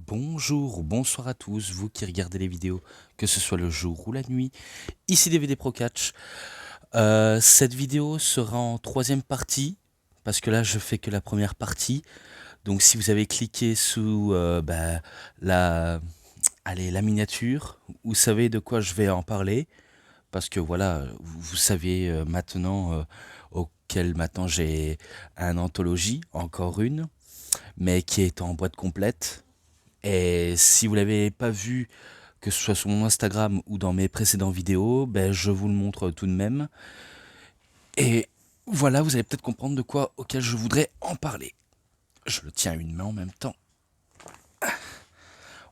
Bonjour ou bonsoir à tous, vous qui regardez les vidéos, que ce soit le jour ou la nuit. Ici DVD Pro Catch. Cette vidéo sera en troisième partie, parce que là je fais que la première partie. Donc si vous avez cliqué sous la, la miniature, vous savez de quoi je vais en parler. Parce que voilà, vous savez maintenant auquel maintenant j'ai un anthologie, encore une, mais qui est en boîte complète. Et si vous l'avez pas vu, que ce soit sur mon Instagram ou dans mes précédentes vidéos, ben je vous le montre tout de même. Et voilà, vous allez peut-être comprendre de quoi auquel je voudrais en parler. Je le tiens à une main en même temps.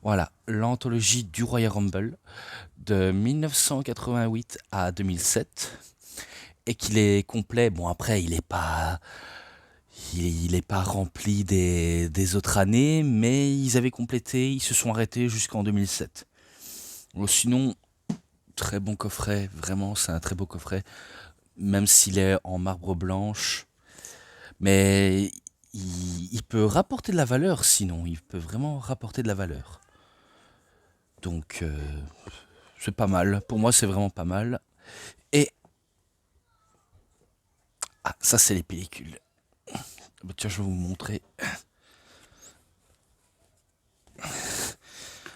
Voilà, l'anthologie du Royal Rumble de 1988 à 2007. Et qu'il est complet. Bon, après, il est pas rempli des autres années, mais ils avaient complété, ils se sont arrêtés jusqu'en 2007. Sinon, très bon coffret, vraiment, c'est un très beau coffret, même s'il est en marbre blanche. Mais il peut rapporter de la valeur, sinon, il peut vraiment rapporter de la valeur. Donc, c'est pas mal. Pour moi, c'est vraiment pas mal. Et ah, ça, c'est les pellicules. Tiens, je vais vous montrer.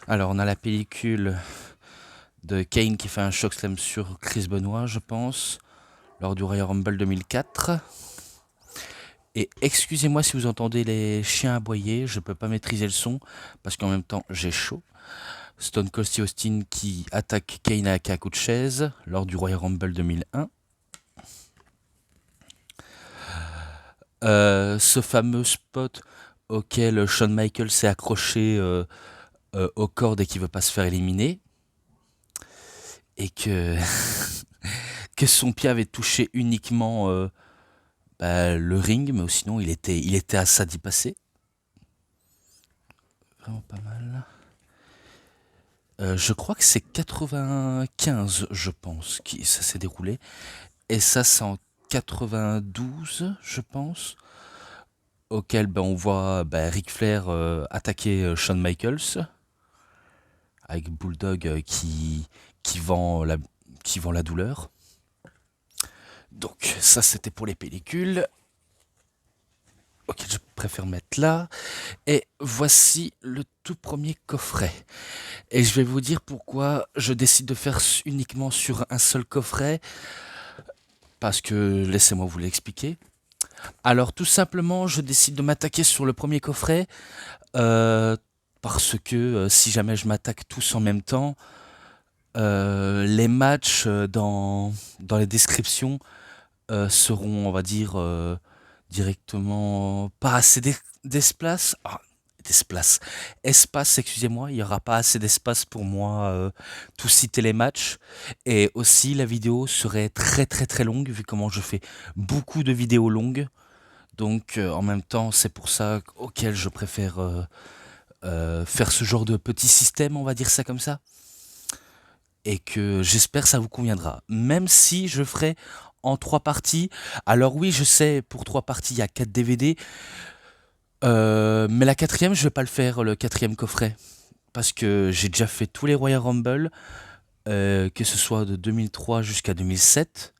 Alors, on a la pellicule de Kane qui fait un chokeslam sur Chris Benoit, je pense, lors du Royal Rumble 2004. Et excusez-moi si vous entendez les chiens aboyer, je peux pas maîtriser le son parce qu'en même temps j'ai chaud. Stone Cold Steve Austin qui attaque Kane avec un coup de chaise lors du Royal Rumble 2001. Ce fameux spot auquel Shawn Michaels s'est accroché aux cordes et qui veut pas se faire éliminer. Et que, que son pied avait touché uniquement le ring, mais sinon il était à ça d'y passer. Vraiment pas mal. Je crois que c'est 95, je pense, qui ça s'est déroulé. Et ça, c'est en 92, je pense, auquel on voit Ric Flair attaquer Shawn Michaels, avec Bulldog qui vend la douleur. Donc ça, c'était pour les pellicules. Ok, je préfère mettre là. Et voici le tout premier coffret. Et je vais vous dire pourquoi je décide de faire uniquement sur un seul coffret. Parce que laissez-moi vous l'expliquer. Alors tout simplement, je décide de m'attaquer sur le premier coffret. Parce que si jamais je m'attaque tous en même temps, les matchs dans les descriptions seront, on va dire, directement pas assez d'espace. Espace, excusez-moi, il n'y aura pas assez d'espace pour moi tout citer les matchs. Et aussi, la vidéo serait très très très longue, vu comment je fais beaucoup de vidéos longues. Donc, en même temps, c'est pour ça auquel je préfère faire ce genre de petit système, on va dire ça comme ça. Et que j'espère ça vous conviendra. Même si je ferai en 3 parties. Alors oui, je sais, pour 3 parties, il y a 4 DVD. Mais la quatrième, je vais pas le faire, le quatrième coffret. Parce que j'ai déjà fait tous les Royal Rumble, que ce soit de 2003 jusqu'à 2007.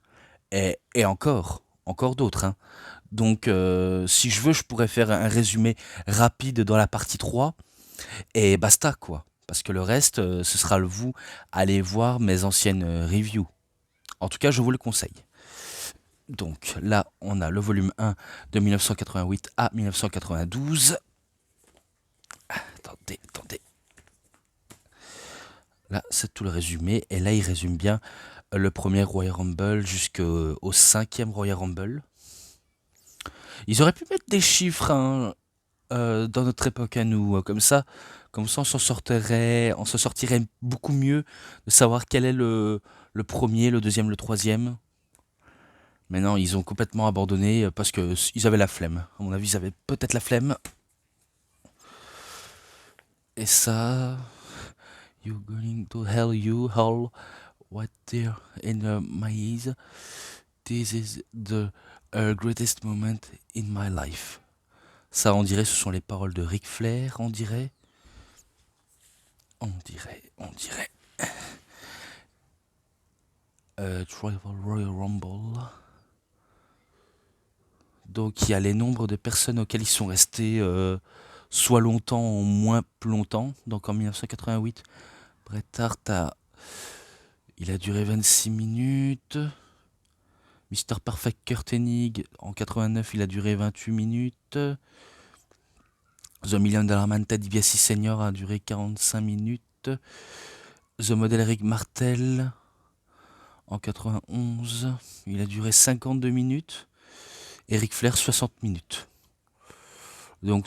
Et encore d'autres. Hein. Donc si je veux, je pourrais faire un résumé rapide dans la partie 3. Et basta quoi. Parce que le reste, ce sera vous allez voir mes anciennes reviews. En tout cas, je vous le conseille. Donc là, on a le volume 1 de 1988 à 1992. Attendez. Là, c'est tout le résumé. Et là, il résume bien le premier Royal Rumble jusqu'au 5e Royal Rumble. Ils auraient pu mettre des chiffres hein, dans notre époque à nous, comme ça on s'en sortirait beaucoup mieux de savoir quel est le premier, le deuxième, le troisième. Mais non, ils ont complètement abandonné parce que ils avaient la flemme. À mon avis, ils avaient peut-être la flemme. Et ça, you're going to hell, you hell, what there in my eyes. This is the greatest moment in my life. Ça, on dirait, ce sont les paroles de Ric Flair, on dirait. On dirait. Tribal Royal Rumble. Donc il y a les nombres de personnes auxquelles ils sont restés soit longtemps ou moins longtemps. Donc en 1988, Bret Hart il a duré 26 minutes. Mr. Perfect Kurt Hennig en 89, il a duré 28 minutes. The Million Dollar Man Ted DiBiase Senior a duré 45 minutes. The Model Eric Martel en 91, il a duré 52 minutes. Eric Flair 60 minutes. Donc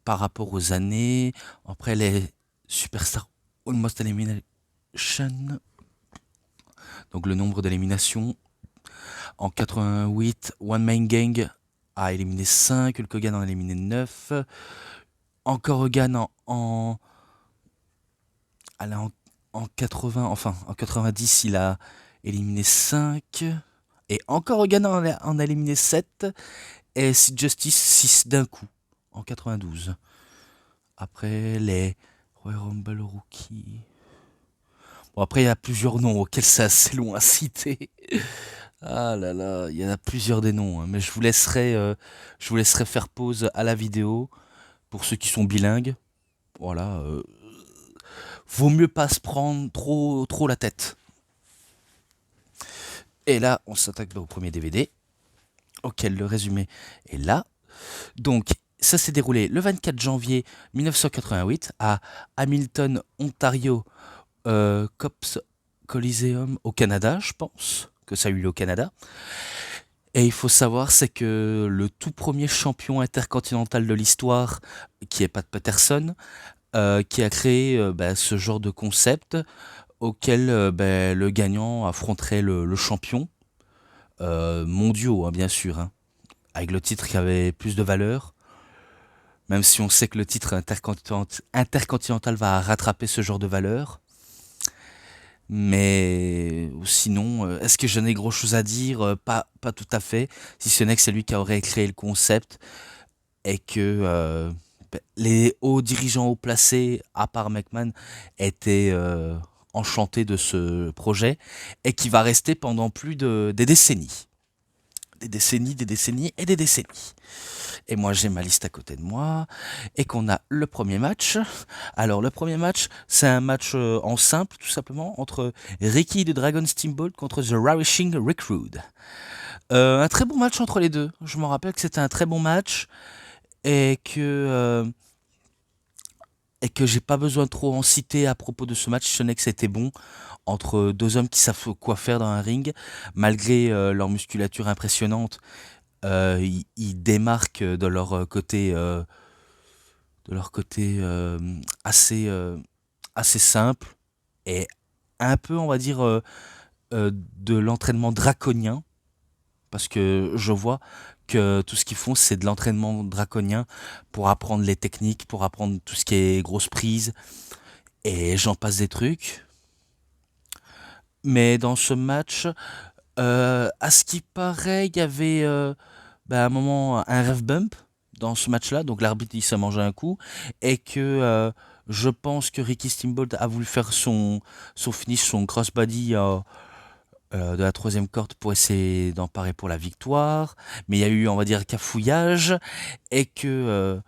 par rapport aux années, après les Superstar Almost Elimination, donc le nombre d'éliminations, en 88, One Man Gang a éliminé 5, Hulk Hogan en a éliminé 9, encore Hogan en 80, enfin en 90 il a éliminé 5, et encore Hogan en a éliminé 7, et Sid Justice 6 d'un coup, en 92. Après les Royal Rumble Rookie. Bon, après il y a plusieurs noms auxquels c'est assez long à citer. Ah là là, il y en a plusieurs des noms, hein, mais je vous laisserai faire pause à la vidéo pour ceux qui sont bilingues. Voilà, vaut mieux pas se prendre trop la tête. Et là, on s'attaque au premier DVD, auquel le résumé est là. Donc, ça s'est déroulé le 24 janvier 1988 à Hamilton, Ontario, Cops Coliseum au Canada, je pense que ça a eu lieu au Canada. Et il faut savoir, c'est que le tout premier champion intercontinental de l'histoire, qui est Pat Patterson, qui a créé ce genre de concept auquel le gagnant affronterait le champion mondiaux, hein, bien sûr, hein, avec le titre qui avait plus de valeur, même si on sait que le titre intercontinental va rattraper ce genre de valeur. Mais sinon, est-ce que j'en ai gros chose à dire? Pas tout à fait, si ce n'est que c'est lui qui aurait créé le concept et que les hauts dirigeants haut placés, à part McMahon, étaient enchantés de ce projet et qui va rester pendant plus des décennies. Des décennies, des décennies et des décennies. Et moi j'ai ma liste à côté de moi et qu'on a le premier match. Alors le premier match, c'est un match en simple tout simplement entre Ricky de Dragon Steamboat contre The Ravishing Rick Rude. Un très bon match entre les deux. Je me rappelle que c'était un très bon match et que j'ai pas besoin de trop en citer à propos de ce match, ce n'est que c'était bon entre deux hommes qui savent quoi faire dans un ring, malgré leur musculature impressionnante. Ils démarquent de leur côté assez simple et un peu, on va dire, de l'entraînement draconien, parce que je vois que tout ce qu'ils font, c'est de l'entraînement draconien pour apprendre les techniques, pour apprendre tout ce qui est grosse prise, et j'en passe des trucs. Mais dans ce match, à ce qui paraît, il y avait à un moment un ref bump dans ce match-là, donc l'arbitre il s'est mangé un coup, et que je pense que Ricky Steamboat a voulu faire son finish, son crossbody de la troisième corde pour essayer d'emparer pour la victoire, mais il y a eu, on va dire, cafouillage, et que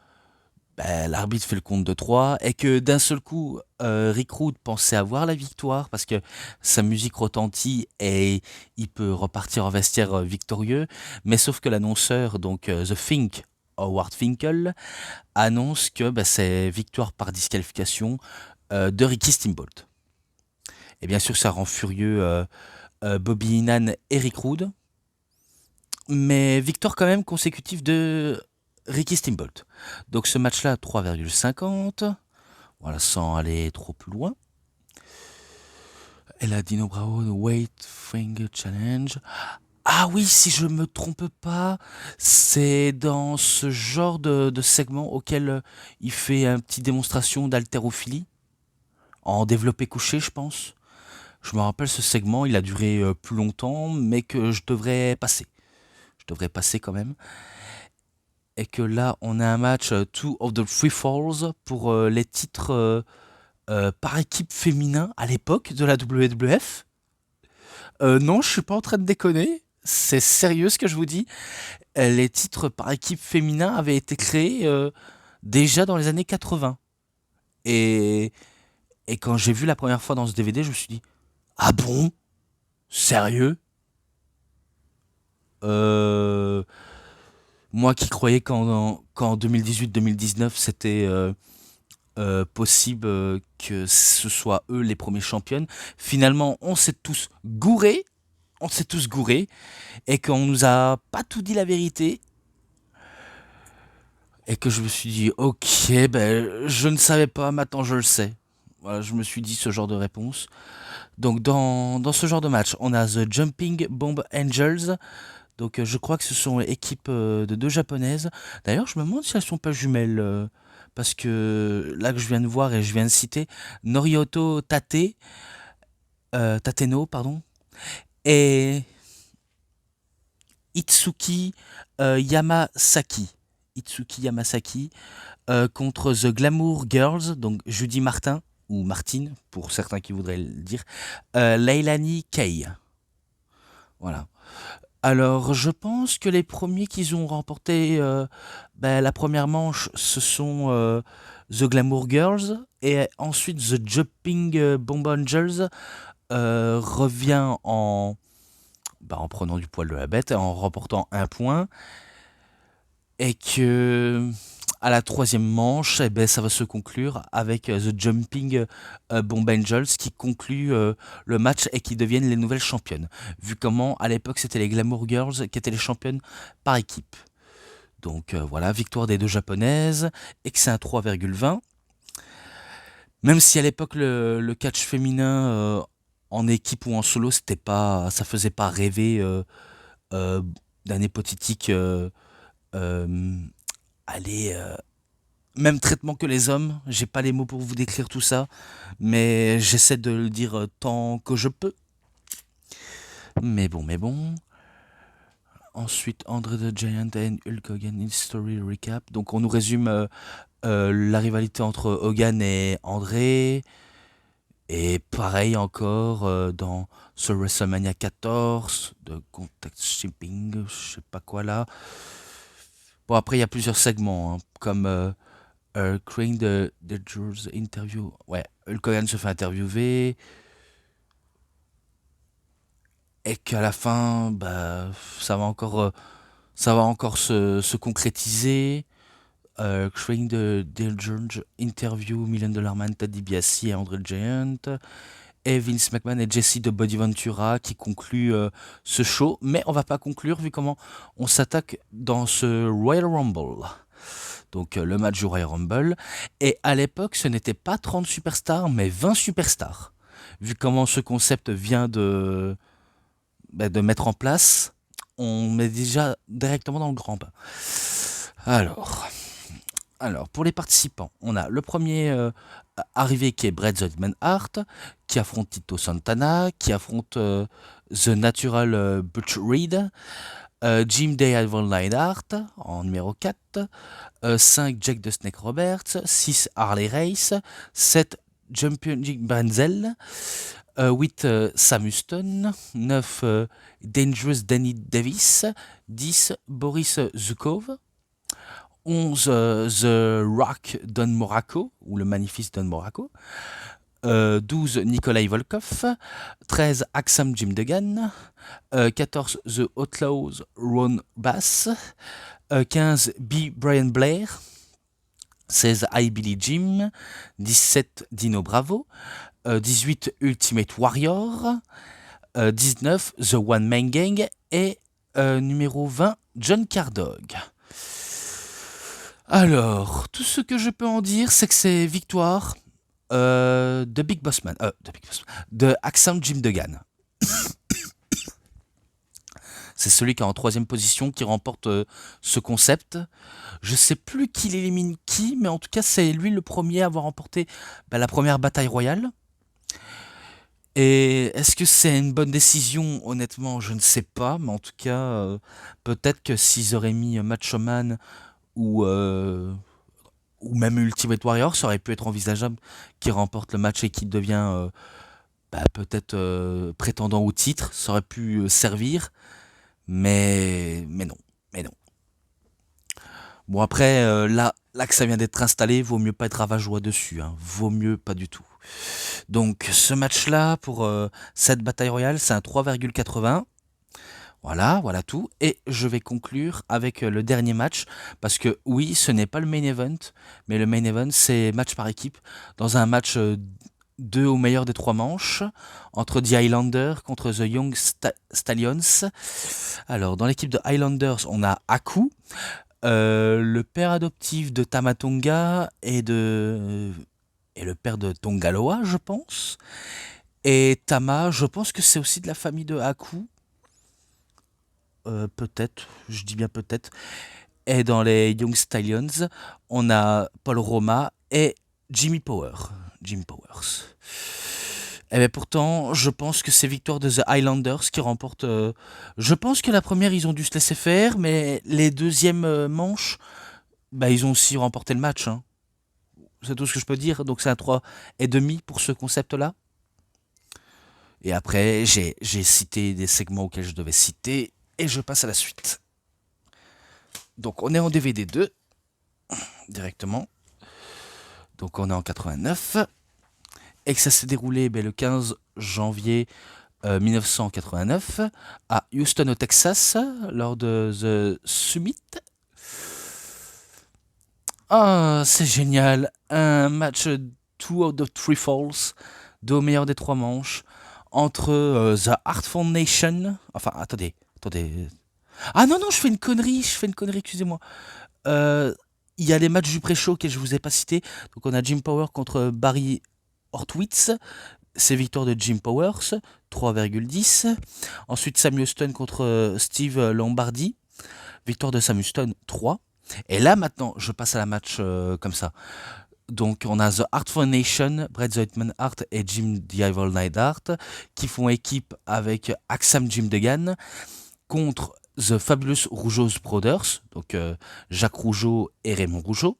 l'arbitre fait le compte de 3 et que d'un seul coup, Rick Rude pensait avoir la victoire parce que sa musique retentit et il peut repartir en vestiaire victorieux, mais sauf que l'annonceur, donc The Fink, Howard Finkel, annonce que c'est victoire par disqualification de Ricky Steamboat. Et bien sûr, ça rend furieux Bobby Heenan et Rick Rude, mais victoire quand même consécutive de Ricky Steamboat. Donc ce match-là, 3,50. Voilà, sans aller trop plus loin. Et la Dino Bravo, The Weight Finger Challenge. Ah oui, si je me trompe pas, c'est dans ce genre de segment auquel il fait une petite démonstration d'haltérophilie, en développé couché, je pense. Je me rappelle ce segment, il a duré plus longtemps, mais que je devrais passer. Je devrais passer quand même. Et que là, on a un match Two of the Three Falls pour les titres par équipe féminin à l'époque de la WWF. Non, je suis pas en train de déconner. C'est sérieux ce que je vous dis. Les titres par équipe féminin avaient été créés déjà dans les années 80. Et, et quand j'ai vu la première fois dans ce DVD, je me suis dit, ah bon? Sérieux? Euh, Moi qui croyais qu'en 2018-2019, c'était possible que ce soit eux les premiers championnes, finalement, on s'est tous gourés, et qu'on nous a pas tout dit la vérité, et que je me suis dit, ok, ben, je ne savais pas, maintenant je le sais. Voilà, je me suis dit ce genre de réponse. Donc dans ce genre de match, on a The Jumping Bomb Angels. Donc je crois que ce sont équipes de deux japonaises. D'ailleurs, je me demande si elles sont pas jumelles. Parce que là que je viens de voir et je viens de citer, Norioto Tateno, pardon, et Itsuki Yamasaki. Itsuki Yamasaki contre The Glamour Girls, donc Judy Martin, ou Martine, pour certains qui voudraient le dire, Leilani Kay. Voilà. Alors, je pense que les premiers qui ont remporté la première manche, ce sont The Glamour Girls, et ensuite The Jumping Bomb Angels revient en prenant du poil de la bête, en remportant un point, et que à la troisième manche, eh ben, ça va se conclure avec The Jumping Bomb Angels qui conclut le match et qui deviennent les nouvelles championnes. Vu comment à l'époque c'était les Glamour Girls qui étaient les championnes par équipe. Donc voilà, victoire des deux japonaises, et que c'est un 3,20. Même si à l'époque le catch féminin en équipe ou en solo, ça faisait pas rêver euh, d'un hypothétique euh, allez, même traitement que les hommes. J'ai pas les mots pour vous décrire tout ça, mais j'essaie de le dire tant que je peux. Mais bon. Ensuite, André the Giant and Hulk Hogan History Recap. Donc on nous résume la rivalité entre Hogan et André. Et pareil encore dans ce WrestleMania 14 de Contact Shipping, je sais pas quoi là. Bon, après il y a plusieurs segments, hein, comme Crane the Jules Interview. Ouais, Hulk Hogan se fait interviewer. Et qu'à la fin, bah, ça va encore se concrétiser. Crane the George Interview, Million Dollar Man, Ted DiBiase et André the Giant. Et Vince McMahon et Jesse de Body Ventura qui concluent ce show. Mais on va pas conclure vu comment on s'attaque dans ce Royal Rumble. Donc le match du Royal Rumble. Et à l'époque, ce n'était pas 30 superstars, mais 20 superstars. Vu comment ce concept vient de mettre en place, on met déjà directement dans le grand bain. Alors, pour les participants, on a le premier arrivé qui est Bret the Hitman Hart, qui affronte Tito Santana, qui affronte The Natural Butch Reed, Jim Day Ivan Lionheart en numéro 4, 5 Jack the Snake Roberts, 6 Harley Race, 7 Jumping Brenzel, 8 Sam Houston, 9 Dangerous Danny Davis, 10 Boris Zukov, 11 The Rock Don Morocco, ou le magnifique Don Morocco, 12 Nikolai Volkov, 13 Axam Jim Duggan, 14 The Outlaws Ron Bass, 15 B. Brian Blair, 16 I Billy Jim, 17 Dino Bravo, 18 Ultimate Warrior, 19 The One Man Gang et numéro 20 John Cardog. Alors, tout ce que je peux en dire, c'est que c'est victoire de Big Boss Man, de Axam Jim Duggan. C'est celui qui est en troisième position qui remporte ce concept. Je sais plus qui l'élimine qui, mais en tout cas c'est lui le premier à avoir remporté la première bataille royale. Et est-ce que c'est une bonne décision? Honnêtement, je ne sais pas, mais en tout cas, peut-être que s'ils auraient mis Macho Man ou ou même Ultimate Warrior, ça aurait pu être envisageable qu'il remporte le match et qu'il devient peut-être prétendant au titre, ça aurait pu servir, mais non, mais non. Bon après, là que ça vient d'être installé, vaut mieux pas être ravageois dessus, hein. Vaut mieux pas du tout. Donc ce match-là, pour cette bataille royale, c'est un 3,80. Voilà, voilà tout. Et je vais conclure avec le dernier match, parce que oui, ce n'est pas le main event, mais le main event, c'est match par équipe, dans un match 2 au meilleur des 3 manches, entre The Highlanders contre The Young Stallions. Alors, dans l'équipe de Highlanders, on a Aku, le père adoptif de Tamatonga et le père de Tongaloa, je pense. Et Tama, je pense que c'est aussi de la famille de Aku. Peut-être, je dis bien peut-être. Et dans les Young Stallions, on a Paul Roma et Jimmy Power. Jimmy Powers. Et bien pourtant, je pense que c'est victoire de The Highlanders qui remporte. Je pense que la première, ils ont dû se laisser faire, mais les deuxièmes manches, bah, ils ont aussi remporté le match, hein. C'est tout ce que je peux dire. Donc c'est un 3,5 pour ce concept-là. Et après, j'ai cité des segments auxquels je devais citer, et je passe à la suite. Donc on est en DVD 2, directement. Donc on est en 89. Et que ça s'est déroulé le 15 janvier 1989 à Houston au Texas lors de The Summit. Ah, c'est génial. Un match 2 out of 3 falls, deux au meilleur des 3 manches, entre The Art Foundation. Enfin, attendez. Ah non, je fais une connerie, excusez-moi. Il y a les matchs du pré-show que je vous ai pas cités. Donc on a Jim Power contre Barry Hortwitz. C'est victoire de Jim Powers, 3,10. Ensuite Sam Houston contre Steve Lombardi. Victoire de Sam Houston, 3. Et là maintenant, je passe à la match comme ça. Donc on a The Art Foundation, Bret the Hitman Hart et Jim the Evil Neidhart qui font équipe avec Axam Jim Duggan contre The Fabulous Rougeau's Brothers, donc Jacques Rougeau et Raymond Rougeau,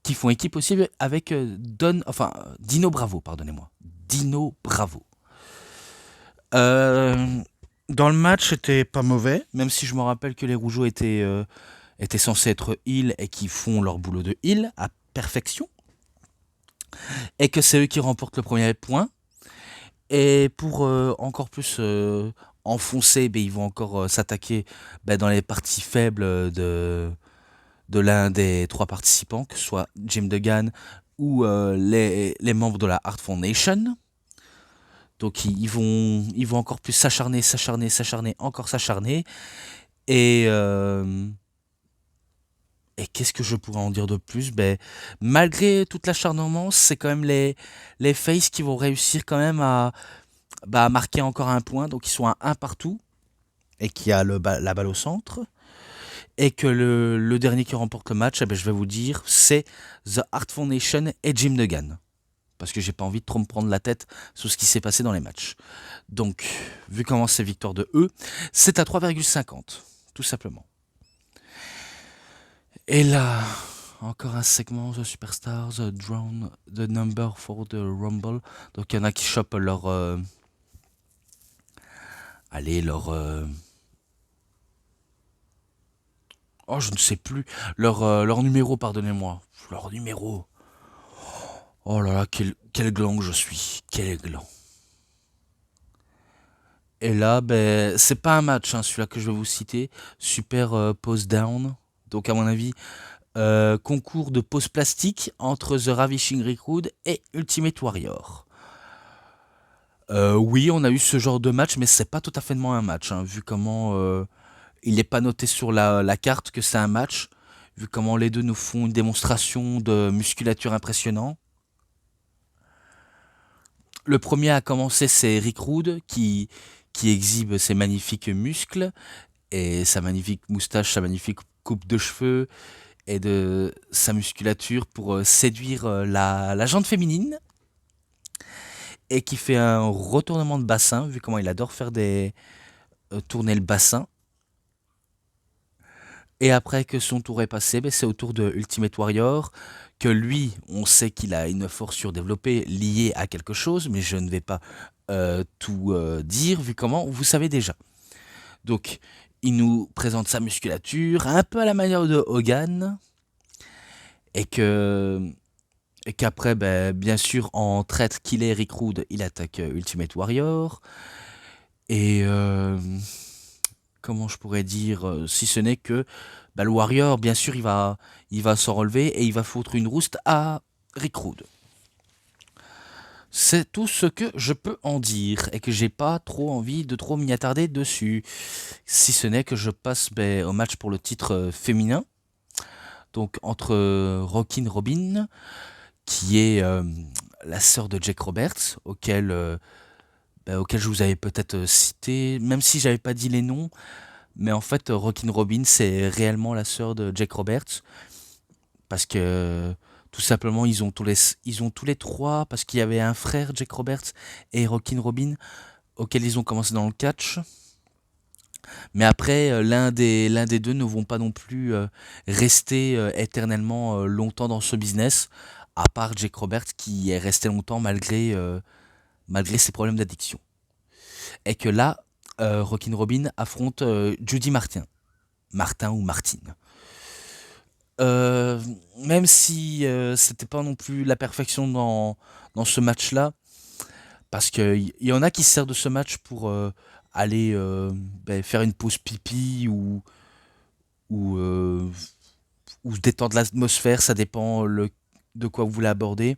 qui font équipe aussi avec Dino Bravo, pardonnez-moi. Dino Bravo. Dans le match, c'était pas mauvais, même si je me rappelle que les Rougeaux étaient censés être heal et qui font leur boulot de heal à perfection. Et que c'est eux qui remportent le premier point. Et pour encore plus enfoncer, ils vont encore s'attaquer dans les parties faibles de l'un des 3 participants, que ce soit Jim Duggan ou les membres de la Art Foundation. Donc ils vont encore plus s'acharner, encore s'acharner. Et qu'est-ce que je pourrais en dire de plus? Malgré tout l'acharnement, c'est quand même les Faces qui vont réussir quand même à marquer encore un point. Donc ils sont à 1 partout. Et qui a la balle au centre. Et que le dernier qui remporte le match, je vais vous dire, c'est The Art Foundation et Jim Duggan. Parce que j'ai pas envie de trop me prendre la tête sur ce qui s'est passé dans les matchs. Donc, vu comment c'est victoire de eux, c'est à 3,50, tout simplement. Et là, encore un segment The Superstars, Drawn the Number for the Rumble. Donc il y en a qui chopent leur... Oh, je ne sais plus. Leur numéro, pardonnez-moi. Leur numéro. Oh là là, quel gland que je suis. Quel gland. Et là, c'est pas un match, hein, celui-là que je vais vous citer. Super pose down. Donc, à mon avis, concours de pose plastique entre The Ravishing Rick Rude et Ultimate Warrior. Oui, on a eu ce genre de match, mais c'est pas tout à fait un match, hein, vu comment il n'est pas noté sur la carte que c'est un match, vu comment les deux nous font une démonstration de musculature impressionnante. Le premier à commencer, c'est Rick Rude qui exhibe ses magnifiques muscles et sa magnifique moustache, sa magnifique coupe de cheveux et de sa musculature pour séduire la jante féminine, et qui fait un retournement de bassin, vu comment il adore faire tourner le bassin. Et après que son tour est passé, c'est au tour de Ultimate Warrior, que lui, on sait qu'il a une force surdéveloppée liée à quelque chose, mais je ne vais pas tout dire, vu comment vous savez déjà. Donc, il nous présente sa musculature, un peu à la manière de Hogan, et qu'après, bien sûr, en traître qu'il est Rick Rude, il attaque Ultimate Warrior. Et comment je pourrais dire, si ce n'est que le Warrior, bien sûr, il va s'en relever et il va foutre une rouste à Rick Rude. C'est tout ce que je peux en dire et que j'ai pas trop envie de trop m'y attarder dessus. Si ce n'est que je passe au match pour le titre féminin. Donc entre Rockin' Robin, qui est la sœur de Jake Roberts, auquel je vous avais peut-être cité, même si j'avais pas dit les noms. Mais en fait, Rockin' Robin, c'est réellement la sœur de Jake Roberts. Parce que tout simplement, ils ont tous les trois, parce qu'il y avait un frère, Jake Roberts, et Rockin' Robin, auquel ils ont commencé dans le catch. Mais après, l'un des deux ne vont pas non plus rester éternellement longtemps dans ce business, à part Jake Roberts qui est resté longtemps malgré ses problèmes d'addiction. Et que là, Rockin' Robin affronte Judy Martin ou Martine. Même si c'était pas non plus la perfection dans ce match-là, parce qu'il y en a qui se servent de ce match pour aller faire une pause pipi ou, euh, ou détendre l'atmosphère, ça dépend de quoi vous voulez aborder.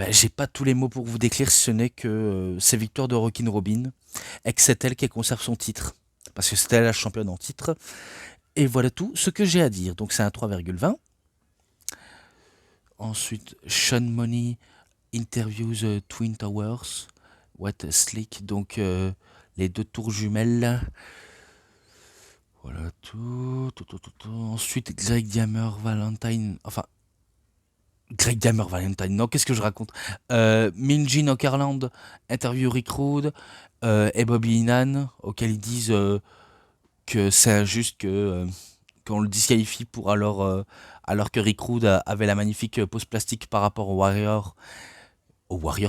J'ai pas tous les mots pour vous décrire, si ce n'est que c'est victoire de Rockin' Robin et que c'est elle qui conserve son titre. Parce que c'est elle la championne en titre. Et voilà tout ce que j'ai à dire. Donc c'est un 3,20. Ensuite, Sean Money interviews Twin Towers. What a Slick. Donc les deux tours jumelles. Voilà tout. Ensuite, Greg Diamer Valentine. Enfin, Greg Diamer Valentine. Non, qu'est-ce que je raconte Minjin Okerland interview Rick Rude et Bobby Heenan, auquel ils disent que c'est injuste qu'on le disqualifie alors que Rick Rude avait la magnifique pose plastique par rapport au Warrior,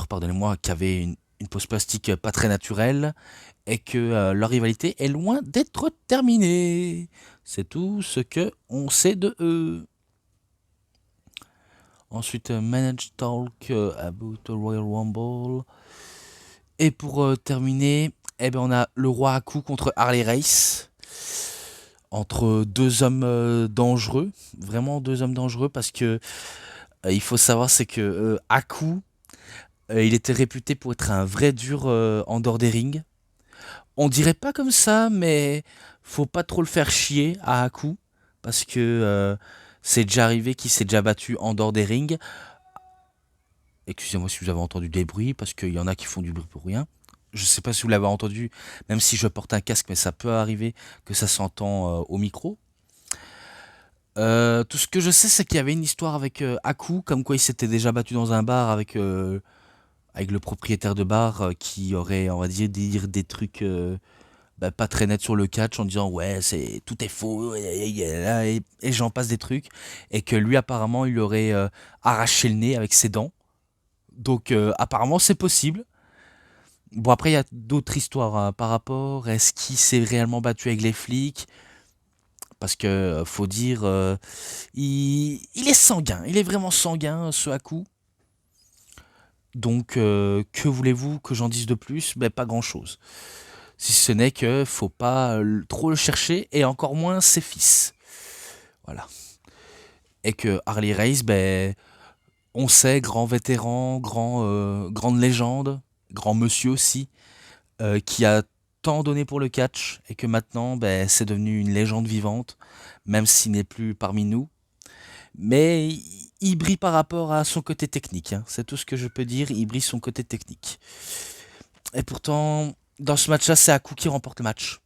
pardonnez-moi, qui avait une pose plastique pas très naturelle, et que leur rivalité est loin d'être terminée. C'est tout ce que on sait de eux. Ensuite, Manage Talk about the Royal Rumble. Et pour terminer, on a le Roi Haku contre Harley Race. Entre deux hommes dangereux. Vraiment deux hommes dangereux, parce que il faut savoir, c'est que Haku, il était réputé pour être un vrai dur en dehors des rings. On dirait pas comme ça, mais faut pas trop le faire chier à Haku, parce que c'est déjà arrivé qu'il s'est déjà battu en dehors des rings. Excusez-moi si vous avez entendu des bruits, parce qu'il y en a qui font du bruit pour rien. Je sais pas si vous l'avez entendu, même si je porte un casque, mais ça peut arriver que ça s'entend au micro. Tout ce que je sais, c'est qu'il y avait une histoire avec Haku, comme quoi il s'était déjà battu dans un bar avec le propriétaire de bar qui aurait, on va dire des trucs pas très nets sur le catch, en disant ouais, tout est faux et j'en passe des trucs, et que lui apparemment il aurait arraché le nez avec ses dents. Donc apparemment c'est possible. Bon, après il y a d'autres histoires par rapport. Est-ce qu'il s'est réellement battu avec les flics? Parce que faut dire, il est sanguin, il est vraiment sanguin, ce Haku. Donc que voulez-vous que j'en dise de plus? Pas grand-chose. Si ce n'est que faut pas trop le chercher, et encore moins ses fils. Voilà. Et que Harley Race, on sait, grand vétéran, grande légende, grand monsieur aussi, qui a tant donné pour le catch, et que maintenant c'est devenu une légende vivante, même s'il n'est plus parmi nous. Mais il brille par rapport à son côté technique, hein. C'est tout ce que je peux dire, il brille son côté technique. Et pourtant, dans ce match-là, c'est Haku qui remporte le match.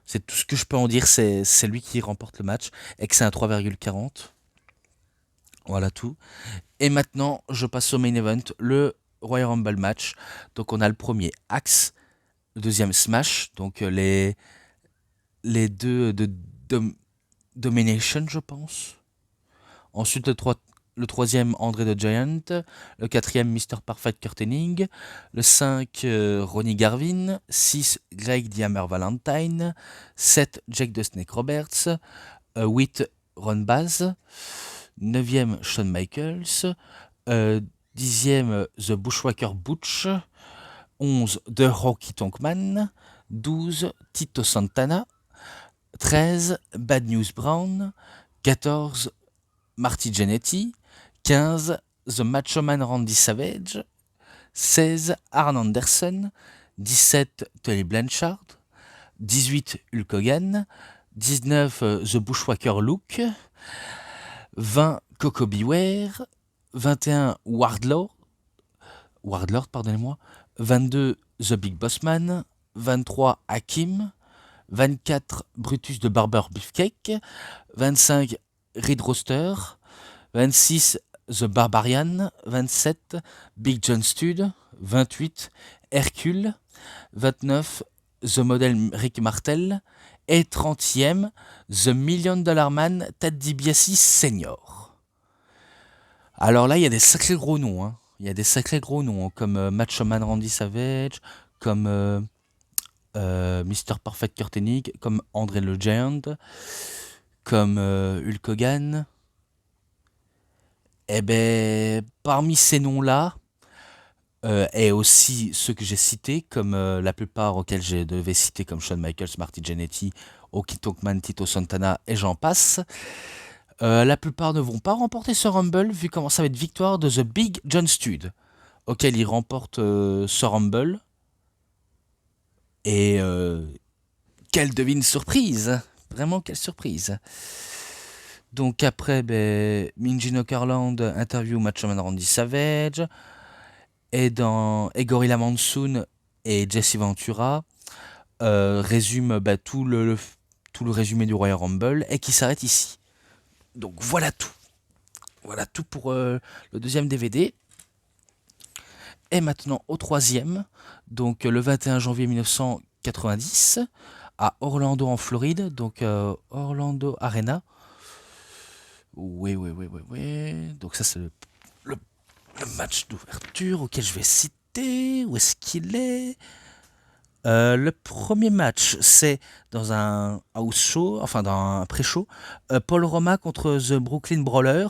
C'est tout ce que je peux en dire, c'est lui qui remporte le match, et que c'est un 3,40. Voilà tout. Et maintenant, je passe au main event, le Royal Rumble match. Donc on a le premier Axe, le deuxième Smash, donc les deux de Domination, je pense. Ensuite, le troisième, André the Giant. Le quatrième, Mr. Perfect Kurt Hennig. Le 5, Ronnie Garvin. 6, Greg the Hammer Valentine. 7, Jake the Snake Roberts. 8, Ron Baz. 9e, Shawn Michaels. 10e, The Bushwhacker Butch. 11, The Honky Tonk Man. 12, Tito Santana. 13, Bad News Brown. 14, Marty Jannetty. 15, The Macho Man Randy Savage. 16, Arn Anderson. 17, Tully Blanchard. 18, Hulk Hogan. 19, The Bushwhacker Luke. 20, Coco Beware. 21, Wardlord, pardonnez-moi. 22, The Big Boss Man. 23, Hakim. 24, Brutus de Barber Beefcake. 25, Reed Roster. 26, The Barbarian. 27, Big John Studd. 28, Hercule. 29, The Model Rick Martel. Et 30e, The Million Dollar Man Ted DiBiase Senior. Alors là, il y a des sacrés gros noms. Hein. Il y a des sacrés gros noms, comme Macho Man Randy Savage, comme Mr. Perfect Kurt Hennig, comme André le Giant, comme Hulk Hogan. Eh ben, parmi ces noms-là, et aussi ceux que j'ai cités, comme la plupart auxquels je devais citer, comme Shawn Michaels, Marty Jannetty, Honky Tonk Man, Tito Santana, et j'en passe. La plupart ne vont pas remporter ce Rumble, vu comment ça va être victoire de The Big John Studd, auquel il remporte ce Rumble. Et quelle devine surprise! Vraiment, quelle surprise! Donc après, Minji No Carland interview Macho Man Randy Savage, et Gorilla Monsoon et Jesse Ventura résume tout le résumé du Royal Rumble, et qui s'arrête ici. Donc voilà tout. Voilà tout pour le deuxième DVD. Et maintenant au troisième, donc le 21 janvier 1990, à Orlando en Floride, donc Orlando Arena. Oui. Donc ça c'est le match d'ouverture auquel je vais citer. Où est-ce qu'il est? Le premier match, c'est dans un house show, enfin dans un pré-show. Paul Roma contre The Brooklyn Brawler.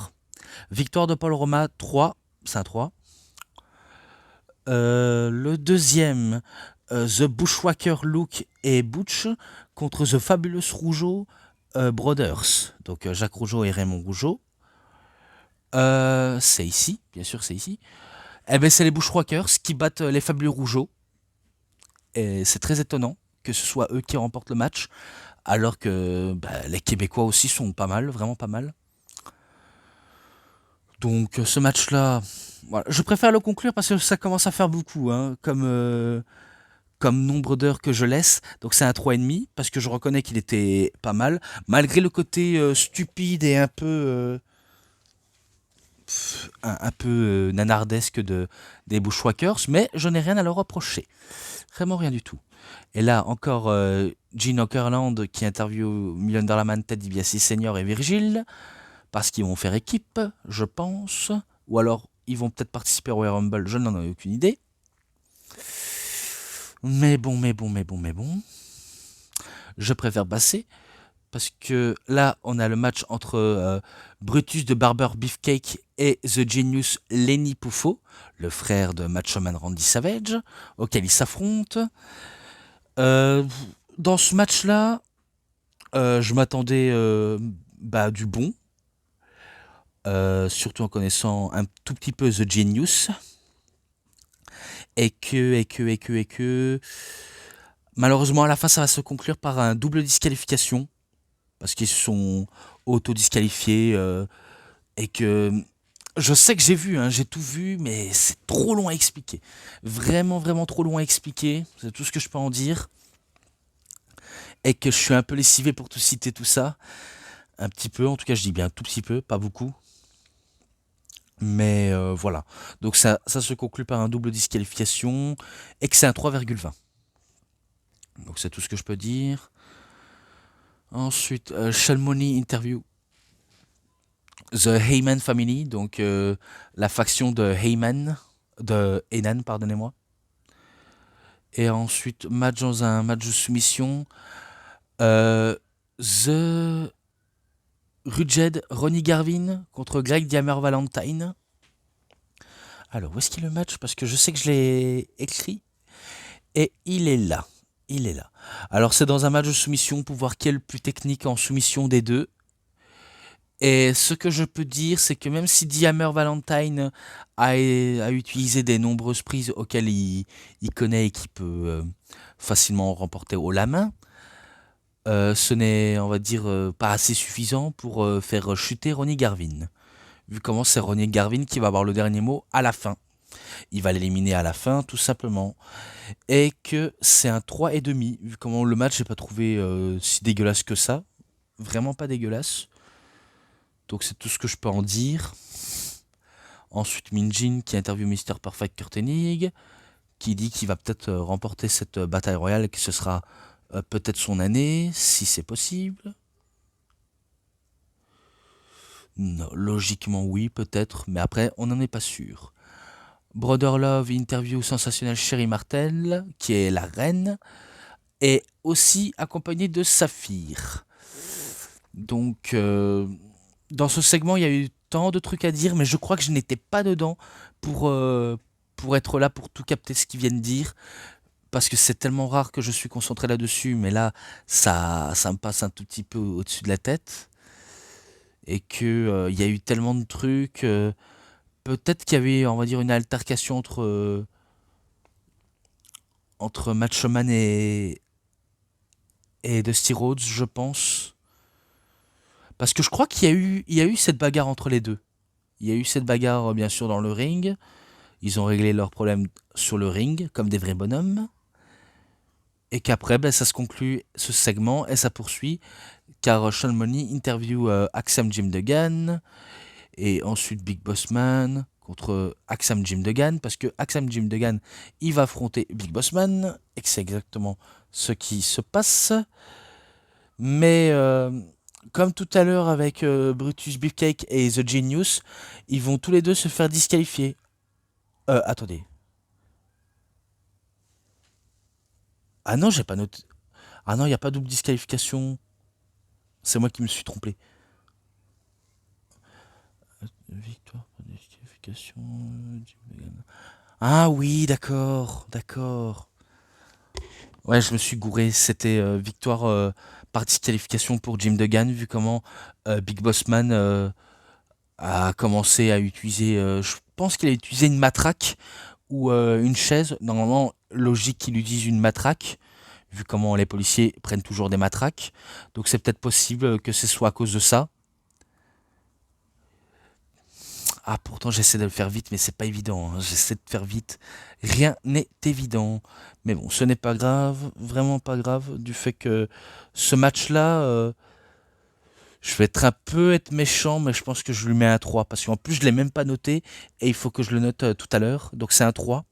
Victoire de Paul Roma 3, c'est un 3. Le deuxième, The Bushwhacker Luke et Butch contre The Fabulous Rougeau Brothers. Donc Jacques Rougeau et Raymond Rougeau. C'est ici, bien sûr, c'est ici. Eh ben, c'est les Bushwhackers qui battent les Fabuleux Rougeau. Et c'est très étonnant que ce soit eux qui remportent le match, alors que les Québécois aussi sont pas mal, vraiment pas mal. Donc ce match-là, voilà. Je préfère le conclure parce que ça commence à faire beaucoup, hein, comme nombre d'heures que je laisse. Donc c'est un 3,5, parce que je reconnais qu'il était pas mal, malgré le côté stupide et un peu nanardesque des Bushwhackers, mais je n'ai rien à leur reprocher. Vraiment rien du tout. Et là, encore Gene Okerlund qui interviewe Million Dollar Man, Ted DiBiase Senior et Virgil, parce qu'ils vont faire équipe, je pense. Ou alors, ils vont peut-être participer au Royal Rumble, je n'en ai aucune idée. Mais bon. Je préfère passer, parce que là, on a le match entre Brutus de Barber Beefcake et The Genius Lenny Poufo, le frère de Macho Man Randy Savage, auquel ils s'affrontent. Dans ce match-là, je m'attendais du bon, surtout en connaissant un tout petit peu The Genius, et que malheureusement à la fin ça va se conclure par un double disqualification, parce qu'ils se sont auto-disqualifiés, et que je sais que j'ai vu, hein, j'ai tout vu, mais c'est trop long à expliquer. Vraiment trop long à expliquer, c'est tout ce que je peux en dire. Et que je suis un peu lessivé pour tout citer tout ça. Un petit peu, en tout cas je dis bien un tout petit peu, pas beaucoup. Mais voilà. Donc ça se conclut par un double disqualification, et que c'est un 3,20. Donc c'est tout ce que je peux dire. Ensuite, Sean Money interview The Heyman Family, donc la faction de Heyman, de Heyman, pardonnez-moi. Et ensuite, match dans un match de soumission. The Rudjed Ronnie Garvin contre Greg Diamer Valentine. Alors, où est-ce qu'il est le match? Parce que je sais que je l'ai écrit. Et il est là. Il est là. Alors, c'est dans un match de soumission pour voir qui est le plus technique en soumission des deux. Et ce que je peux dire, c'est que même si Diamer Valentine a utilisé des nombreuses prises auxquelles il connaît et qui peut facilement remporter haut la main, ce n'est, on va dire, pas assez suffisant pour faire chuter Ronnie Garvin. Vu comment c'est Ronnie Garvin qui va avoir le dernier mot à la fin. Il va l'éliminer à la fin, tout simplement. Et que c'est un 3,5, vu comment le match, j'ai pas trouvé si dégueulasse que ça. Vraiment pas dégueulasse. Donc c'est tout ce que je peux en dire. Ensuite, Minjin qui interviewe Mr. Perfect Kurt Hennig, qui dit qu'il va peut-être remporter cette bataille royale et que ce sera peut-être son année, si c'est possible. Non, logiquement oui, peut-être, mais après, on n'en est pas sûr. Brother Love interview sensationnel Sherry Martel, qui est la reine, et aussi accompagnée de Saphir. Donc, dans ce segment, il y a eu tant de trucs à dire, mais je crois que je n'étais pas dedans pour être là, pour tout capter ce qu'ils viennent dire. Parce que c'est tellement rare que je suis concentré là-dessus, mais là, ça me passe un tout petit peu au-dessus de la tête. Et que il y a eu tellement de trucs. Peut-être qu'il y avait, on va dire, une altercation entre Macho Man et Dusty Rhodes, je pense. Parce que je crois qu'il y a eu cette bagarre entre les deux. Il y a eu cette bagarre, bien sûr, dans le ring. Ils ont réglé leurs problèmes sur le ring, comme des vrais bonhommes. Et qu'après, ben, ça se conclut ce segment et ça poursuit. Car Sean Money interview Axam Jim Duggan. Et ensuite Big Boss Man contre Axam Jim Duggan. Parce que Axam Jim Duggan, il va affronter Big Boss Man. Et que c'est exactement ce qui se passe. Mais comme tout à l'heure avec Brutus Beefcake et The Genius, ils vont tous les deux se faire disqualifier. Attendez. Ah non, j'ai pas noté. Ah non, il n'y a pas double disqualification. C'est moi qui me suis trompé. Victoire, pas de disqualification. Ah oui, d'accord, d'accord. Ouais, je me suis gouré. C'était victoire par disqualification pour Jim Duggan, vu comment Big Boss Man a commencé à utiliser. Je pense qu'il a utilisé une matraque ou une chaise. Normalement, logique qu'il utilise une matraque, vu comment les policiers prennent toujours des matraques. Donc c'est peut-être possible que ce soit à cause de ça. Ah, pourtant j'essaie de le faire vite, mais c'est pas évident, hein. J'essaie de faire vite. Rien n'est évident. Mais bon, ce n'est pas grave, vraiment pas grave, du fait que ce match-là, je vais être méchant, mais je pense que je lui mets un 3, parce qu'en plus je l'ai même pas noté, et il faut que je le note tout à l'heure, donc c'est un 3.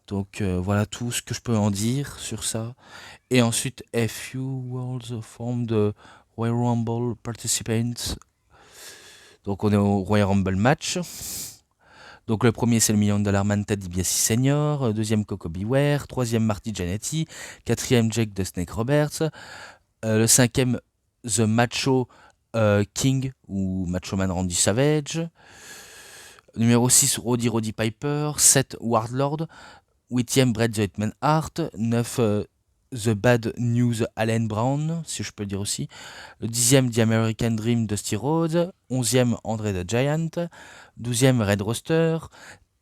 Donc voilà tout ce que je peux en dire sur ça. Et ensuite, a few words from the Royal Rumble participants. Donc on est au Royal Rumble match. Donc le premier c'est le $1 Man Ted DiBiase Senior, deuxième Coco Beware, troisième Marty Jannetty, quatrième Jake the Snake Roberts, le cinquième The Macho King ou Macho Man Randy Savage, numéro 6 Roddy Piper, 7 Wardlord, 8e Bret the Hitman Hart, 9 The Bad News Allen Brown, si je peux le dire aussi, le 10e The American Dream Dusty Rhodes, 11e André the Giant, 12e Red Roster,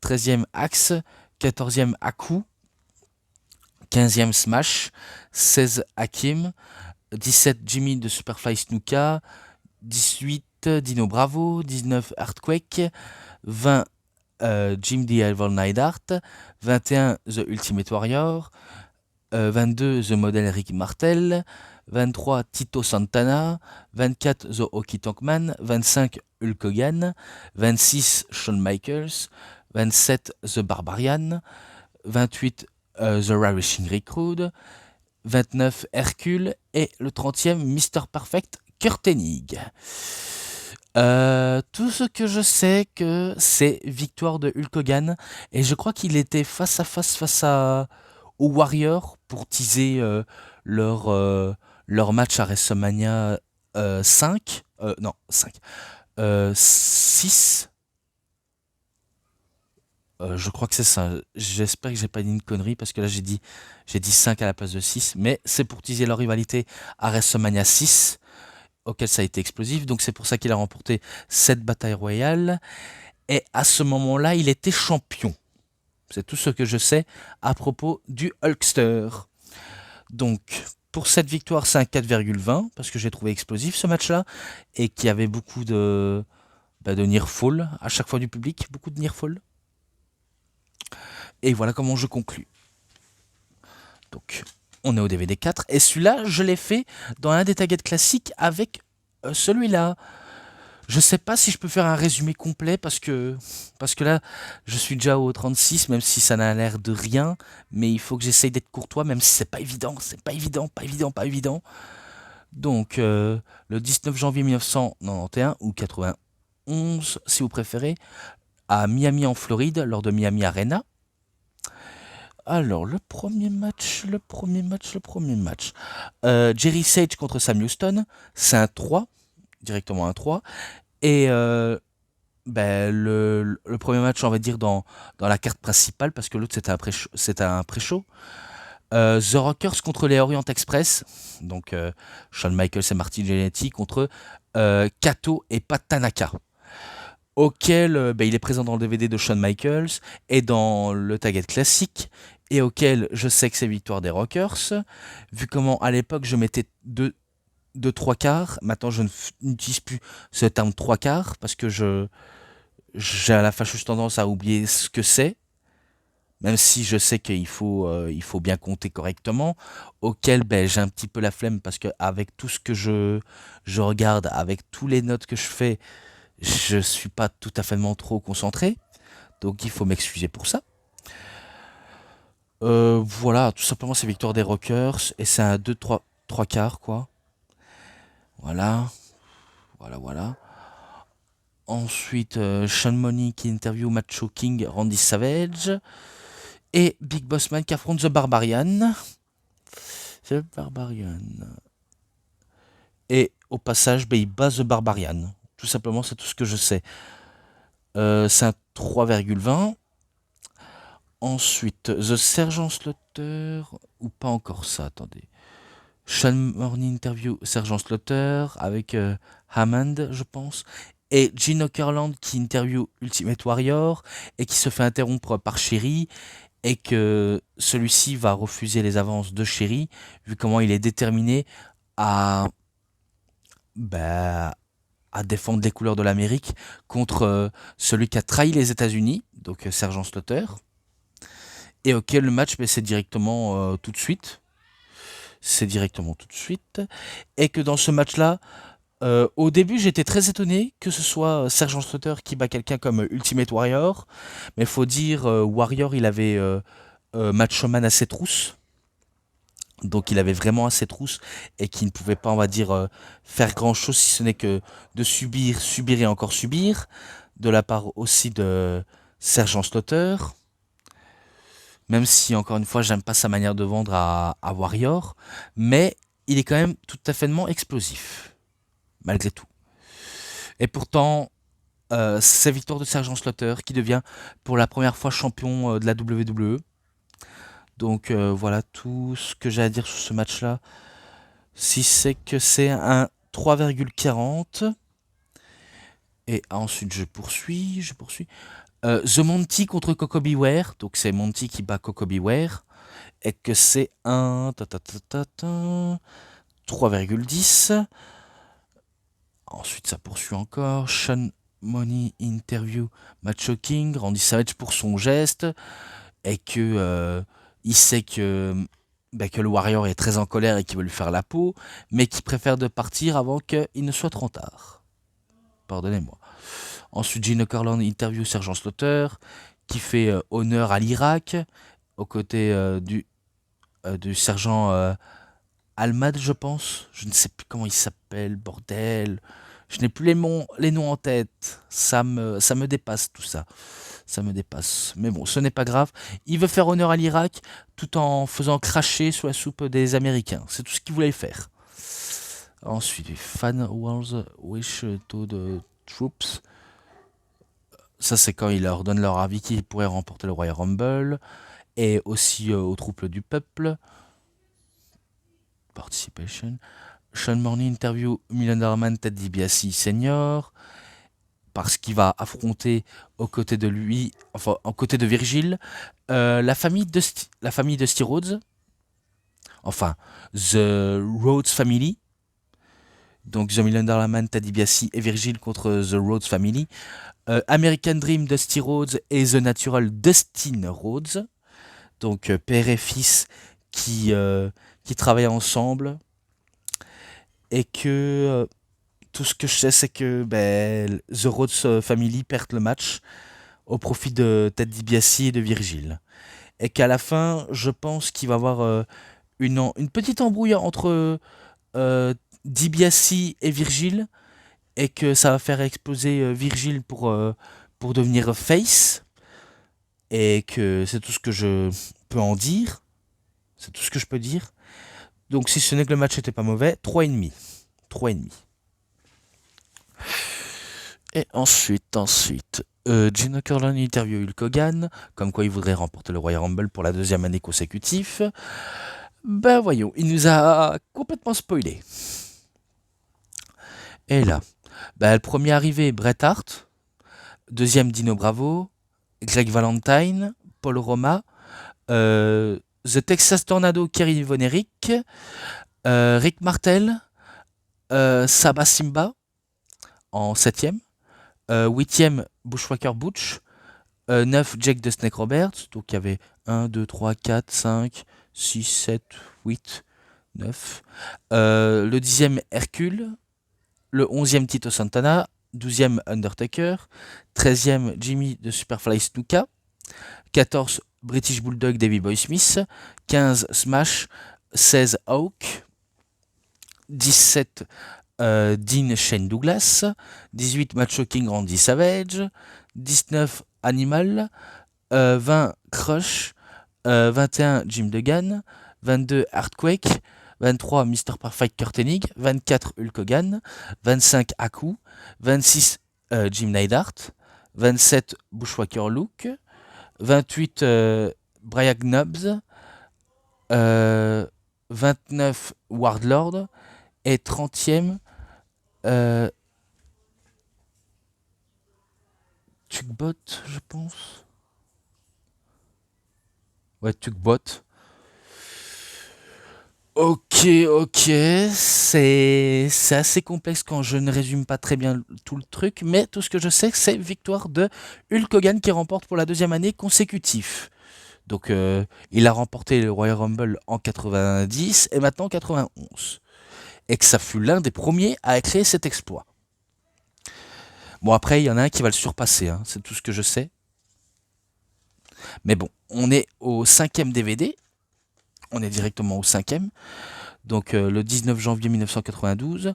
13e Axe, 14e Aku, 15e Smash, 16 Hakim, 17 Jimmy de Superfly Snuka, 18 Dino Bravo, 19 Earthquake, 20 Jim the Evil Neidhart, 21 The Ultimate Warrior, 22 The Model Rick Martel, 23 Tito Santana, 24 The Hockey Tonk Man, 25 Hulk Hogan, 26 Shawn Michaels, 27 The Barbarian, 28 The Ravishing Recruit, 29 Hercule Et le 30e, Mr. Perfect, Kurt Hennig. Tout ce que je sais que c'est victoire de Hulk Hogan. Et je crois qu'il était face aux Warriors pour teaser leur match à WrestleMania 5. Non, 5. 6. Je crois que c'est ça. J'espère que j'ai pas dit une connerie parce que là j'ai dit 5 à la place de 6. Mais c'est pour teaser leur rivalité à WrestleMania 6, auquel ça a été explosif. Donc c'est pour ça qu'il a remporté cette bataille royale. Et à ce moment-là, il était champion. C'est tout ce que je sais à propos du Hulkster. Donc pour cette victoire, c'est un 4,20 parce que j'ai trouvé explosif ce match-là et qu'il y avait beaucoup de near fall à chaque fois du public, beaucoup de near fall. Et voilà comment je conclus. Donc, on est au DVD 4. Et celui-là, je l'ai fait dans un des taggets classiques avec celui-là. Je sais pas si je peux faire un résumé complet parce que là, je suis déjà au 36, même si ça n'a l'air de rien. Mais il faut que j'essaye d'être courtois, même si c'est pas évident. C'est pas évident, pas évident, pas évident. Donc, le 19 janvier 1991 ou 91, si vous préférez, à Miami en Floride, lors de Miami Arena. Alors, le premier match. Jerry Sage contre Sam Houston, c'est un 3, directement un 3. Et le premier match, on va dire, dans la carte principale, parce que l'autre c'était un pré-show. The Rockers contre les Orient Express, donc Shawn Michaels et Marty Jannetty contre Kato et Pat Tanaka, auquel il est présent dans le DVD de Shawn Michaels et dans le Target classique, et auquel je sais que c'est victoire des Rockers, vu comment à l'époque je mettais deux 3/4, maintenant je n'utilise plus ce terme 3/4, parce que j'ai à la fâcheuse tendance à oublier ce que c'est, même si je sais qu'il faut bien compter correctement, auquel j'ai un petit peu la flemme, parce qu'avec tout ce que je regarde, avec tous les notes que je fais, je suis pas tout à fait trop concentré, donc il faut m'excuser pour ça. Voilà, tout simplement c'est victoire des Rockers, et c'est un 2-3/4 quoi. Voilà. Ensuite, Sean Money qui interview Macho King, Randy Savage. Et Big Boss Man qui affronte The Barbarian. Et au passage, il bat The Barbarian. Tout simplement, c'est tout ce que je sais. C'est un 3,20. Ensuite, The Sergeant Slaughter. Ou pas encore ça, attendez. Sean Money interview Sergeant Slaughter avec Hammond, je pense. Et Gene Okerlund qui interview Ultimate Warrior et qui se fait interrompre par Sherry, et que celui-ci va refuser les avances de Sherry, vu comment il est déterminé à défendre les couleurs de l'Amérique contre celui qui a trahi les États-Unis, donc Sergeant Slaughter, et auquel le match c'est directement tout de suite. Et que dans ce match-là, au début, j'étais très étonné que ce soit Sergeant Slaughter qui bat quelqu'un comme Ultimate Warrior. Mais il faut dire, Warrior, il avait Macho Man à ses trousses. Donc il avait vraiment assez trousses et qui ne pouvait pas, on va dire, faire grand-chose si ce n'est que de subir et encore subir. De la part aussi de Sergeant Slaughter. Même si, encore une fois, j'aime pas sa manière de vendre à Warrior. Mais il est quand même tout à fait explosif. Malgré tout. Et pourtant, c'est victoire de Sergeant Slaughter qui devient pour la première fois champion de la WWE. Donc voilà tout ce que j'ai à dire sur ce match-là. Si c'est que c'est un 3,40. Et ensuite je poursuis. The Monty contre Coco Beware. Donc c'est Monty qui bat Coco Beware. Et que c'est un 3,10. Ensuite, ça poursuit encore. Sean Money interview Macho King, Randy Savage pour son geste, et que il sait que le Warrior est très en colère et qu'il veut lui faire la peau, mais qu'il préfère de partir avant qu'il ne soit trop tard. Pardonnez-moi. Ensuite, Gene Okerlund interview Sergeant Slaughter, qui fait honneur à l'Irak, aux côtés du sergent Almad, je pense. Je ne sais plus comment il s'appelle, bordel. Je n'ai plus les noms en tête. Ça me dépasse tout ça. Ça me dépasse. Mais bon, ce n'est pas grave. Il veut faire honneur à l'Irak tout en faisant cracher sous la soupe des Américains. C'est tout ce qu'il voulait faire. Ensuite, Fan Wars Wish to the Troops. Ça, c'est quand il leur donne leur avis qu'ils pourraient remporter le Royal Rumble. Et aussi aux troupes du peuple. Participation. Sean Morning interview Million Dollar Man Ted DiBiase Senior. Parce qu'il va affronter aux côtés de lui, enfin, aux côtés de Virgil, la famille Dusty Rhodes. Enfin, The Rhodes Family. Donc The Million Dollar Man, Ted DiBiase et Virgil contre The Rhodes Family. American Dream, Dusty Rhodes et The Natural, Dustin Rhodes. Donc père et fils qui travaillent ensemble. Et que tout ce que je sais, c'est que The Rhodes Family perd le match au profit de Ted DiBiase et de Virgil. Et qu'à la fin, je pense qu'il va y avoir une petite embrouille entre DiBiase et Virgil, et que ça va faire exploser Virgil pour devenir face, et que c'est tout ce que je peux en dire. C'est tout ce que je peux dire. Donc si ce n'est que le match n'était pas mauvais, 3,5. 3,5. Et ensuite, Gino Corleone interview Hulk Hogan, comme quoi il voudrait remporter le Royal Rumble pour la 2e année consécutive. Ben voyons, il nous a complètement spoilé. Et là, le premier arrivé, Bret Hart. Deuxième, Dino Bravo. Greg Valentine. Paul Roma. The Texas Tornado, Kerry Von Erich. Rick Martel. Saba Simba en 7e. 8e, Bushwhacker Butch. 9, Jake the Snake Roberts. Donc il y avait 1, 2, 3, 4, 5, 6, 7, 8, 9. Le 10e, Hercule. Le 11e, Tito Santana. 12e, Undertaker. 13e, Jimmy de Superfly Snuka. 14, British Bulldog, Davey Boy Smith. 15, Smash. 16, Hawk. 17, Dean Shane Douglas. 18, Macho King Randy Savage. 19, Animal. 20, Crush. 21, Jim Duggan. 22, Earthquake. 23, Mr. Perfect Kurt Hennig. 24, Hulk Hogan. 25, Haku. 26, Jim Neidhart. 27, Bushwhacker Luke. 28, Brian Knobbs. 29, Wardlord. Et 30e, Tugbot, je pense. Ouais, Tugbot. Ok, c'est assez complexe quand je ne résume pas très bien tout le truc, mais tout ce que je sais, c'est victoire de Hulk Hogan qui remporte pour la 2e année consécutive. Donc il a remporté le Royal Rumble en 90 et maintenant en 91. Et que ça fut l'un des premiers à créer cet exploit. Bon, après, il y en a un qui va le surpasser, hein, c'est tout ce que je sais. Mais bon, on est au 5e DVD. On est directement au 5e. Donc le 19 janvier 1992,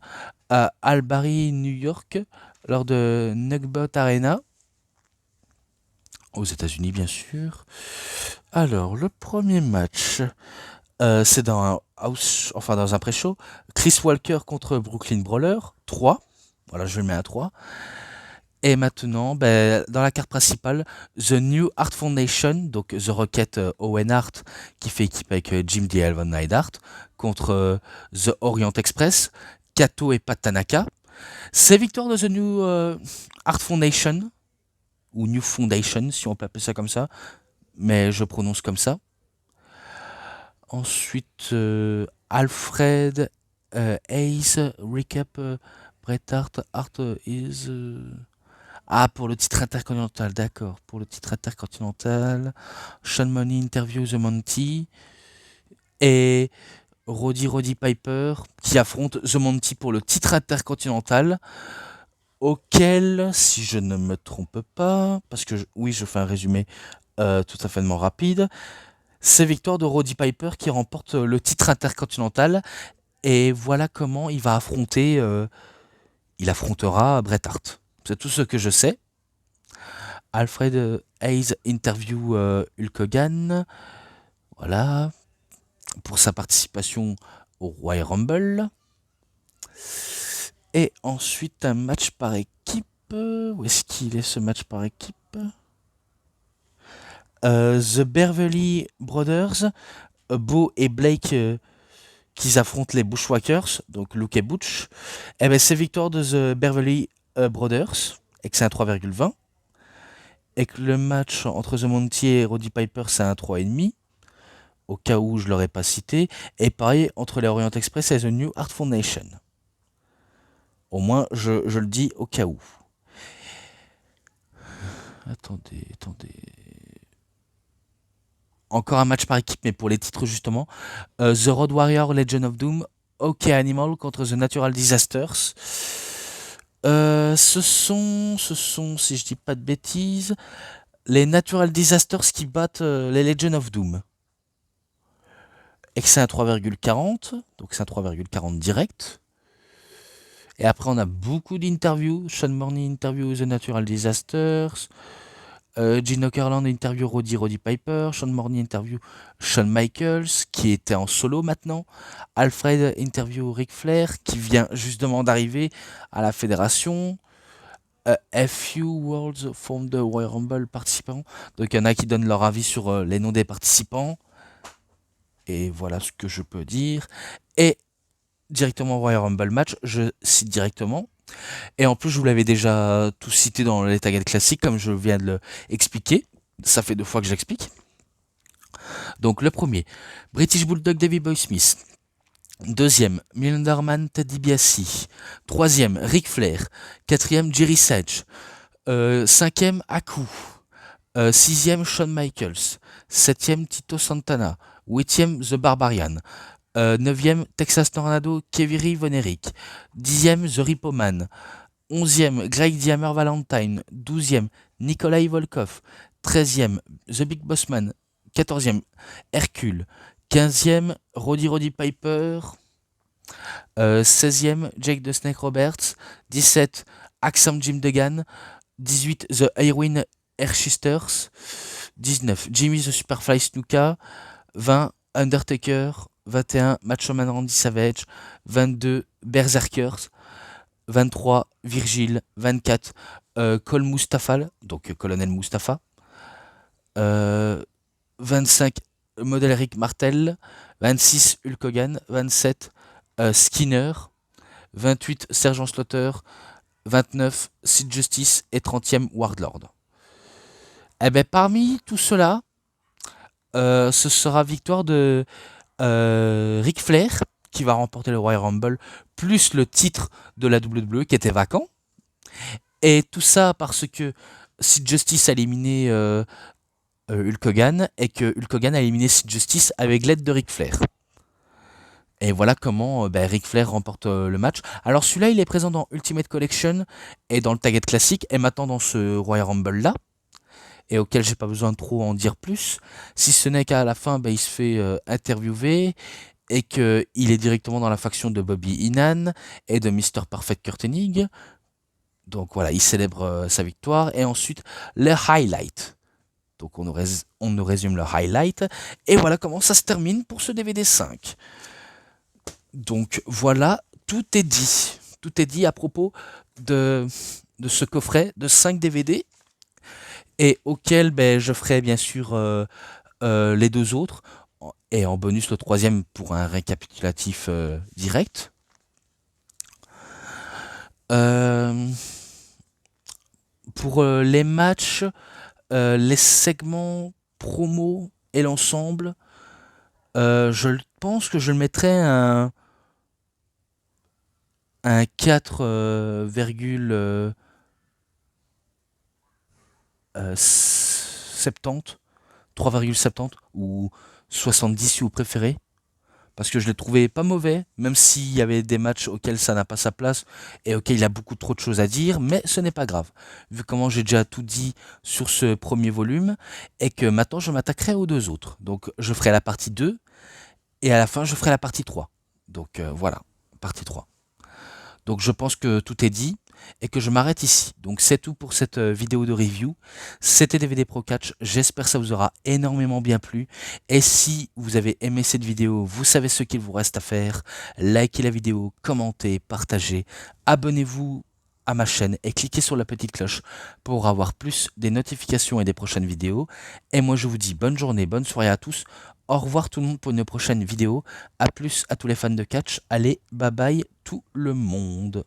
à Albany, New York, lors de Nugbot Arena, aux États-Unis bien sûr. Alors, le premier match, c'est dans un pré-show. Chris Walker contre Brooklyn Brawler, 3. Voilà, je le mets à 3. Et maintenant, dans la carte principale, The New Art Foundation, donc The Rocket Owen Hart, qui fait équipe avec Jim the Elven Neidhart, contre The Orient Express, Kato et Pat Tanaka. C'est victoire de The New Art Foundation, ou New Foundation, si on peut appeler ça comme ça, mais je prononce comme ça. Ensuite, Alfred Hayes, recap, Bret Hart, is... Ah, pour le titre intercontinental, d'accord. Pour le titre intercontinental, Sean Money interview The Monty et Roddy Piper qui affronte The Monty pour le titre intercontinental, auquel, si je ne me trompe pas, parce que oui, je fais un résumé tout à fait rapide, c'est victoire de Roddy Piper qui remporte le titre intercontinental. Et voilà comment il va affronter. Il affrontera Bret Hart. C'est tout ce que je sais. Alfred Hayes interview Hulk Hogan. Voilà. Pour sa participation au Royal Rumble. Et ensuite un match par équipe. Où est-ce qu'il est ce match par équipe? The Beverly Brothers, Bo et Blake qui affrontent les Bushwhackers, donc Luke et Butch. Et ben c'est victoire de The Beverly Brothers, et que c'est un 3,20. Et que le match entre The Monty et Roddy Piper, c'est un 3,5. Au cas où je ne l'aurais pas cité. Et pareil entre les Orient Express et The New Art Foundation. Au moins, je le dis au cas où. Attendez. Encore un match par équipe, mais pour les titres justement. The Road Warrior Legend of Doom, OK Animal contre The Natural Disasters. Ce sont, si je dis pas de bêtises, les Natural Disasters qui battent les Legend of Doom. Et que c'est un 3,40, donc c'est un 3,40 direct. Et après, on a beaucoup d'interviews. Sean Morney interview The Natural Disasters. Gene Okerlund interview Roddy Piper. Sean Morney interview Shawn Michaels, qui était en solo maintenant. Alfred interview Ric Flair, qui vient justement d'arriver à la fédération. A few words from the Royal Rumble participants. Donc il y en a qui donnent leur avis sur les noms des participants. Et voilà ce que je peux dire. Et directement Royal Rumble match, je cite directement. Et en plus, je vous l'avais déjà tout cité dans les tags classiques, comme je viens de l'expliquer. Ça fait 2 fois que j'explique. Donc le premier, British Bulldog Davey Boy Smith. Deuxième, Million Man Ted DiBiase. Troisième, Ric Flair. Quatrième, Jerry Sage. Cinquième, Haku. Sixième, Shawn Michaels. Septième, Tito Santana. Huitième, The Barbarian. Neuvième, Texas Tornado, Keviri Von Erich. Dixième, The Repo Man. 11e, Greg Diamer Valentine. 12e, Nikolai Volkov. 13e, The Big Boss Man. 14e, Hercule. 15e, Roddy Piper. 16e, Jake the Snake Roberts. 17, Axam Jim Duggan. 18, The Irwin Airshisters. 19, Jimmy the Superfly Snuka. 20, Undertaker. 21, Macho Man Randy Savage. 22, Berserkers. 23, Virgile. 24, Col Mustafa, donc Colonel Mustafa. 25, Modèle Rick Martel. 26, Hulk Hogan. 27, Skinner. 28, Sergent Slaughter. 29, Sid Justice. Et 30e, Wardlord. Et bien, parmi tout cela, ce sera victoire de Ric Flair, qui va remporter le Royal Rumble, plus le titre de la WWE qui était vacant. Et tout ça parce que Sid Justice a éliminé Hulk Hogan et que Hulk Hogan a éliminé Sid Justice avec l'aide de Ric Flair. Et voilà comment Ric Flair remporte le match. Alors celui-là, il est présent dans Ultimate Collection et dans le Target classique et maintenant dans ce Royal Rumble là, et auquel j'ai pas besoin de trop en dire plus, si ce n'est qu'à la fin, il se fait interviewer et qu'il est directement dans la faction de Bobby Heenan et de Mr. Perfect Kurt Hennig. Donc voilà, il célèbre sa victoire. Et ensuite, le highlight. Donc on nous résume le highlight. Et voilà comment ça se termine pour ce DVD 5. Donc voilà, tout est dit. Tout est dit à propos de ce coffret de 5 DVD. Et auquel je ferai bien sûr les 2 autres. Et en bonus le 3e pour un récapitulatif direct. Pour les matchs, les segments promo et l'ensemble, je pense que je le mettrais un 4,70 3,70 ou 70 si vous préférez, parce que je l'ai trouvé pas mauvais, même s'il y avait des matchs auxquels ça n'a pas sa place et auxquels il y a beaucoup trop de choses à dire, mais ce n'est pas grave, vu comment j'ai déjà tout dit sur ce premier volume, et que maintenant je m'attaquerai aux deux autres. Donc je ferai la partie 2, et à la fin je ferai la partie 3. Donc voilà, partie 3. Donc je pense que tout est dit et que je m'arrête ici. Donc c'est tout pour cette vidéo de review. C'était DVD Pro Catch, j'espère que ça vous aura énormément bien plu. Et si vous avez aimé cette vidéo, vous savez ce qu'il vous reste à faire. Likez la vidéo, commentez, partagez, abonnez-vous à ma chaîne et cliquez sur la petite cloche pour avoir plus des notifications et des prochaines vidéos. Et moi je vous dis bonne journée, bonne soirée à tous. Au revoir tout le monde pour une prochaine vidéo. A plus à tous les fans de catch. Allez, bye bye tout le monde.